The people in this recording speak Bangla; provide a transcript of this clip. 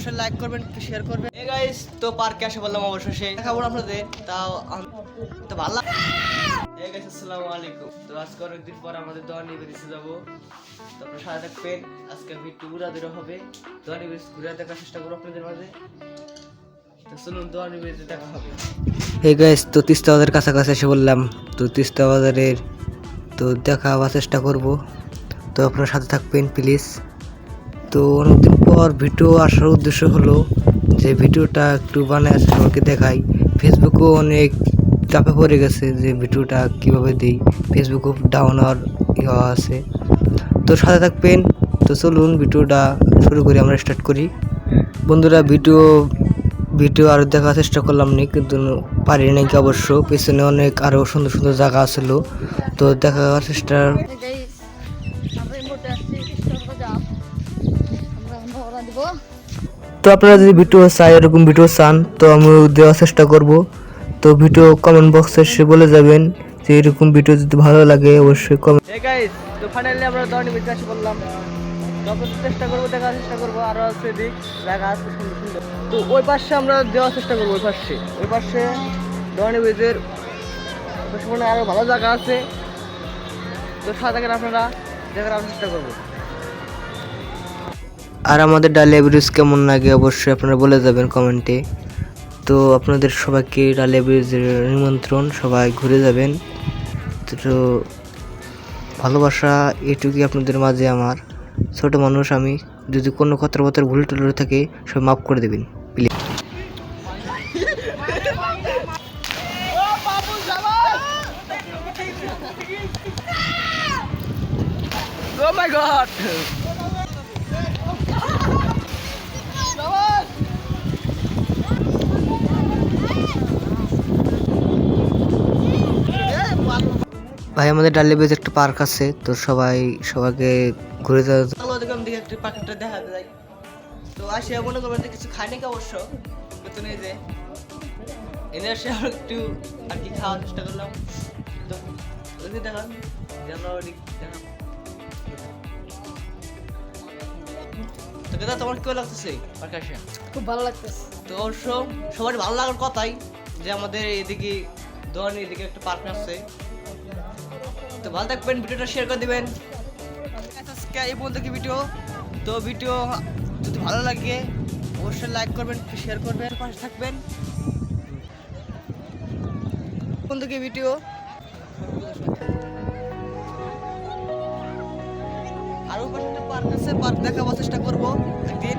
অবশ্যই লাইক করবেন, শেয়ার করবেন। এই গাইস তো পার্কে এসে বললাম অবশেষে দেখাবো আপনাদের, তাও তো ভালো লাগে। এই গাইস আসসালামু আলাইকুম। তো আজকে অনেকদিন পর আমাদের দোয়া নিবেদিতে যাবো, তো আপনারা সাথে থাকবেন। আজকে ভিডিও ঘুরাদেরও হবে, দোয়া নিবেদিত ঘুরে দেখার চেষ্টা করবো আপনাদের মাঝে। তো চলুন দোয়া নিবেদিতে দেখা হবে। এই গাইস তো তিস্তা বাজারের কাছাকাছি এসে বললাম, তো তিস্তা বাজারের তো দেখা হওয়ার চেষ্টা করব, তো আপনারা সাথে থাকবেন প্লিজ। তো অনেকদিন পর ভিডিও আসার উদ্দেশ্য হলো যে ভিডিওটা একটু বানায় সবাইকে দেখাই। ফেসবুকেও অনেক চাপে পড়ে গেছে যে ভিডিওটা কিভাবে দিই, ফেসবুকও ডাউন আর ইয়া আছে। তো সাথে থাকবেন। তো চলুন ভিডিওটা শুরু করি, আমরা স্টার্ট করি। বন্ধুরা ভিডিও আরও দেখার চেষ্টা করলাম নি, কিন্তু পারি নাকি অবশ্য। পেছনে অনেক আরও সুন্দর সুন্দর জায়গা আছিল, তো দেখার চেষ্টা। তো আপনারা যদি ভিডিও চাই, এরকম ভিডিও চান, তো আমি দেওয়ার চেষ্টা করব। তো ভিডিও কমেন্ট বক্সে এসে বলে যাবেন যে এরকম ভিডিও যদি ভালো লাগে অবশ্যই কমেন্ট। হে গাইস তো ফাইনালি আমরা দর্নি ভিতরে এসে বললাম, তো আমরা চেষ্টা করব, দেখার চেষ্টা করব। আরো আছে দিক জায়গা আছে সুন্দর সুন্দর, তো ওই পাশে আমরা দেওয়ার চেষ্টা করব। ওই পাশে দর্নি ভিতরের সামনে আরো ভালো জায়গা আছে, তো সাথে আপনারা দেখার চেষ্টা করব। আর আমাদের ডালিয়া ব্রিজ কেমন লাগে অবশ্যই আপনারা বলে যাবেন কমেন্টে। তো আপনাদের সবাইকে ডালিয়া ব্রিজের নিমন্ত্রণ, সবাই ঘুরে যাবেন। তো ভালোবাসা এটুকুই আপনাদের মাঝে। আমার ছোট মানুষ আমি, যদি কোনো কথাবার্তা ভুল টুল থাকে সব মাফ করে দেবেন প্লিজ। Oh my God! ভাই আমাদের ডালিয়া ব্রিজে একটা পার্ক আছে, তো সবাইকে ঘুরে একটা পার্কটা দেখা যায়। তো আসে মনে করবেন যে কিছু খাই নাকি অবশ্য, কিন্তু নেই যে এনে আসে একটু আর কি খাওয়ার চেষ্টা করলাম। তো দেখান তো দাদা তোমার কেউ লাগতেছে পার্কে আসে? খুব ভালো লাগতেছে। তো অবশ্য সবার ভালো লাগার কথাই যে আমাদের এদিকে দোয়ানি এদিকে একটা পার্ক আছে। তো ভালো থাকবেন, ভিডিওটা শেয়ার করে দিবেন। এই পর্যন্ত কি ভিডিও, তো ভিডিও যদি ভালো লাগে অবশ্যই লাইক করবেন, শেয়ার করবেন, পাশে থাকবেন। পর্যন্ত কি ভিডিও আর ওই পাশে একটা পার্ক আছে, পার্ক দেখাবার চেষ্টা করবো একদিন।